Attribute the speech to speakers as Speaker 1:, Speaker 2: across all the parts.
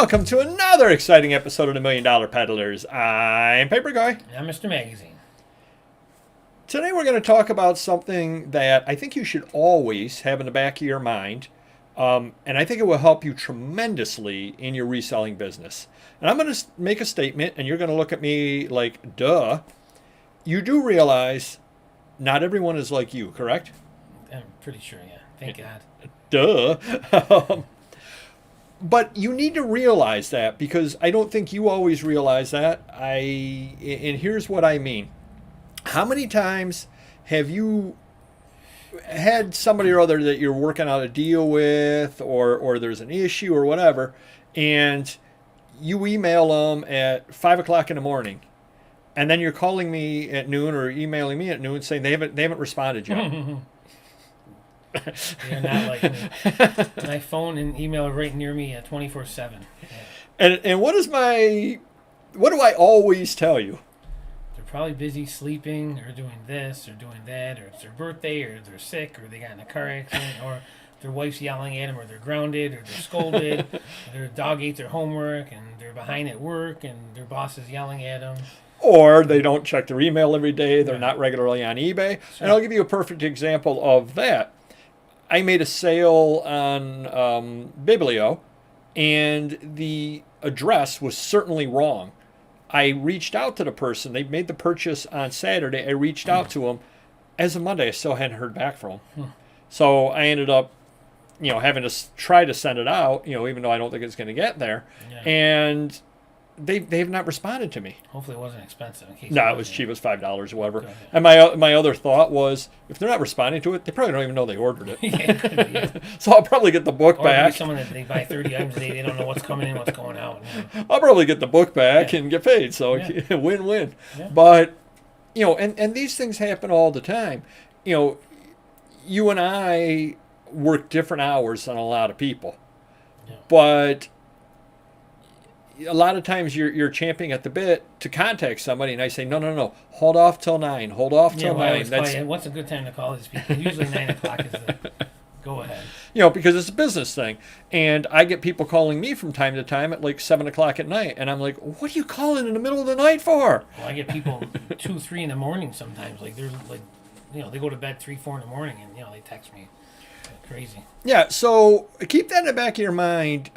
Speaker 1: Welcome to another exciting episode of the Million Dollar Peddlers. I'm Paper Guy.
Speaker 2: And I'm Mr. Magazine.
Speaker 1: Today we're going to talk about something that I think you should always have in the back of your mind. And I think it will help you tremendously in your reselling business. And I'm going to make a statement, and you're going to look at me like, duh. You do realize not everyone is like you, correct?
Speaker 2: I'm pretty sure, yeah. Thank God.
Speaker 1: Duh. But you need to realize that, because I don't think you always realize that. And here's what I mean. How many times have you had somebody or other that you're working out a deal with, or there's an issue or whatever, and you email them at 5 o'clock in the morning, and then you're calling me at noon or emailing me at noon saying they haven't responded yet?
Speaker 2: You're not like me. My phone and email are right near me 24/7. Yeah.
Speaker 1: And what do I always tell you?
Speaker 2: They're probably busy sleeping or doing this or doing that, or it's their birthday, or they're sick, or they got in a car accident, or their wife's yelling at them, or they're grounded, or they're scolded, or their dog ate their homework, and they're behind at work, and their boss is yelling at them.
Speaker 1: Or they don't check their email every day. They're not regularly on eBay. Sure. And I'll give you a perfect example of that. I made a sale on Biblio, and the address was certainly wrong. I reached out to the person. They made the purchase on Saturday. I reached out to them. As of Monday, I still hadn't heard back from them. So I ended up, having to try to send it out, even though I don't think it's going to get there. Yeah. And they've not responded to me.
Speaker 2: Hopefully it wasn't expensive.
Speaker 1: No, it was cheap. It was $5 or whatever. Okay. And my other thought was, if they're not responding to it, they probably don't even know they ordered it. Yeah. So I'll probably get the book back.
Speaker 2: Or someone that they buy 30 items a day, they don't know what's coming in, what's going out.
Speaker 1: I'll probably get the book back and get paid. So win-win. Yeah. But, and these things happen all the time. You and I work different hours than a lot of people. Yeah. But a lot of times you're champing at the bit to contact somebody, and I say, no, hold off till 9. Hold off till 9.
Speaker 2: What's a good time to call these people? Usually 9 o'clock is the go ahead.
Speaker 1: Because it's a business thing. And I get people calling me from time to time at like 7 o'clock at night, and I'm like, what are you calling in the middle of the night for?
Speaker 2: Well, I get people 2, 3 in the morning sometimes. Like they're like, they go to bed 3, 4 in the morning, and they text me. Crazy. Yeah,
Speaker 1: so keep that in the back of your mind.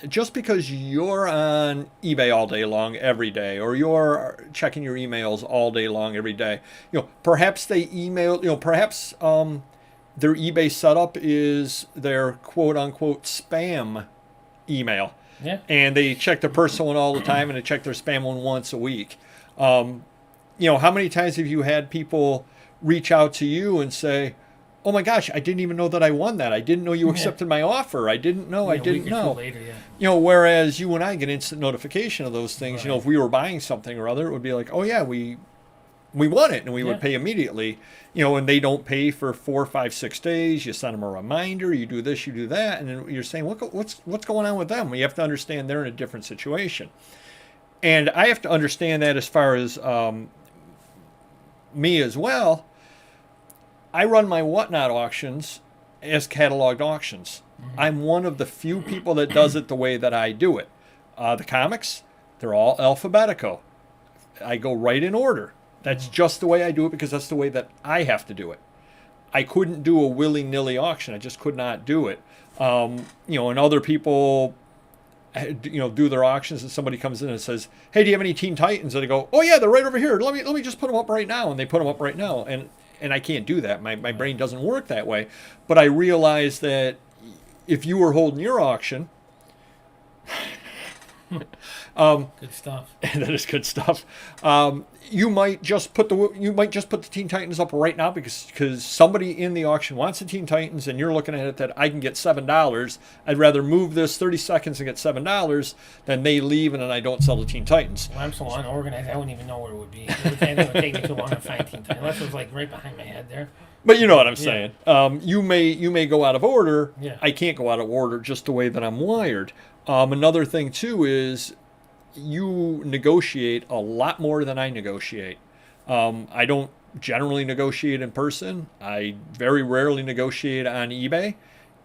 Speaker 1: Just because you're on eBay all day long every day, or you're checking your emails all day long every day, perhaps they email, perhaps their eBay setup is their quote unquote spam email.
Speaker 2: Yeah.
Speaker 1: And they check their personal one all the time, and they check their spam one once a week. How many times have you had people reach out to you and say, oh my gosh, I didn't even know that I won that. I didn't know you accepted my offer. I didn't know. I didn't know.
Speaker 2: Later, yeah.
Speaker 1: Whereas you and I get instant notification of those things.
Speaker 2: Right.
Speaker 1: If we were buying something or other, it would be like, oh yeah, we won it, and we would pay immediately. And they don't pay for 4, 5, 6 days. You send them a reminder. You do this, you do that, and then you're saying, what's going on with them? Well, you have to understand they're in a different situation, and I have to understand that as far as me as well. I run my Whatnot auctions as cataloged auctions. Mm-hmm. I'm one of the few people that does it the way that I do it. The comics, they're all alphabetical. I go right in order. That's just the way I do it, because that's the way that I have to do it. I couldn't do a willy-nilly auction. I just could not do it. And other people, do their auctions, and somebody comes in and says, hey, do you have any Teen Titans? And I go, oh yeah, they're right over here. Let me just put them up right now. And they put them up right now. And I can't do that. My brain doesn't work that way. But I realize that if you were holding your auction,
Speaker 2: good stuff.
Speaker 1: That is good stuff. You might just put the Teen Titans up right now because somebody in the auction wants the Teen Titans, and you're looking at it that I can get $7. I'd rather move this 30 seconds and get $7 than they leave and then I don't sell the Teen Titans.
Speaker 2: Well, I'm so unorganized, I wouldn't even know where it would be. It would take me too long to find Teen Titans, unless it was like right behind my head there.
Speaker 1: But you know what I'm saying. You may go out of order.
Speaker 2: Yeah.
Speaker 1: I can't go out of order just the way that I'm wired. Another thing too is you negotiate a lot more than I negotiate. I don't generally negotiate in person. I very rarely negotiate on eBay.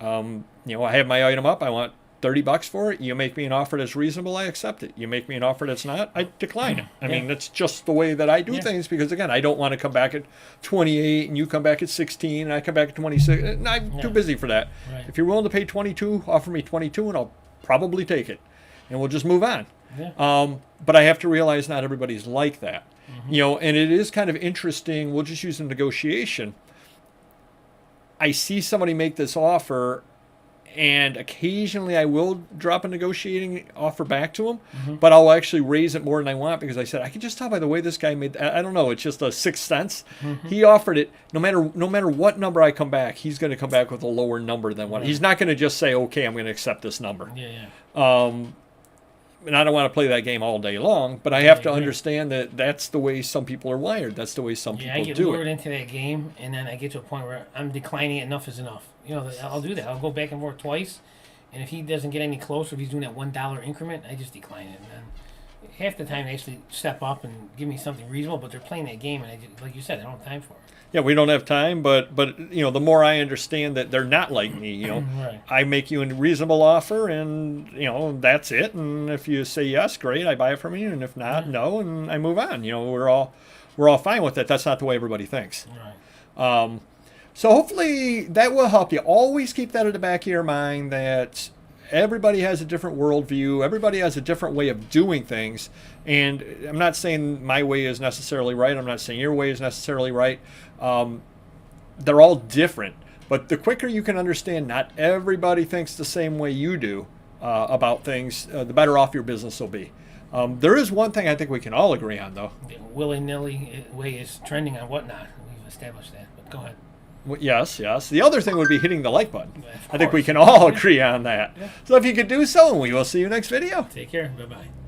Speaker 1: I have my item up. I want $30 for it. You make me an offer that's reasonable, I accept it. You make me an offer that's not, I decline it. I mean, that's just the way that I do things, because again, I don't want to come back at 28 and you come back at 16 and I come back at 26. And I'm too busy for that.
Speaker 2: Right.
Speaker 1: If you're willing to pay 22, offer me 22 and I'll probably take it. And we'll just move on.
Speaker 2: Yeah.
Speaker 1: But I have to realize not everybody's like that. And it is kind of interesting. We'll just use a negotiation. I see somebody make this offer, and occasionally I will drop a negotiating offer back to them, but I'll actually raise it more than I want, because I said, I can just tell by the way this guy made, I don't know, it's just a sixth sense. He offered it, no matter what number I come back, he's going to come back with a lower number than what. He's not going to just say, okay, I'm going to accept this number. And I don't want to play that game all day long, but I have to understand that that's the way some people are wired. That's the way some people do it.
Speaker 2: I get lured into that game, and then I get to a point where I'm declining it. Enough is enough. I'll do that. I'll go back and forth twice, and if he doesn't get any closer, if he's doing that $1 increment, I just decline it. And then half the time they actually step up and give me something reasonable, but they're playing that game, and like you said, I don't have time for it.
Speaker 1: Yeah, we don't have time, but the more I understand that they're not like me,
Speaker 2: Right.
Speaker 1: I make you a reasonable offer, and that's it. And if you say yes, great, I buy it from you, and if not, no, and I move on. We're all fine with it. That's not the way everybody thinks.
Speaker 2: Right.
Speaker 1: So hopefully that will help you. Always keep that at the back of your mind, that everybody has a different worldview. Everybody has a different way of doing things. And I'm not saying my way is necessarily right. I'm not saying your way is necessarily right. They're all different. But the quicker you can understand not everybody thinks the same way you do about things, the better off your business will be. There is one thing I think we can all agree on, though.
Speaker 2: The willy-nilly way is trending on whatnot. We've established that. But go ahead.
Speaker 1: Yes. The other thing would be hitting the like button. I think we can all agree on that. So if you could do so, we will see you next video.
Speaker 2: Take care. Bye-bye.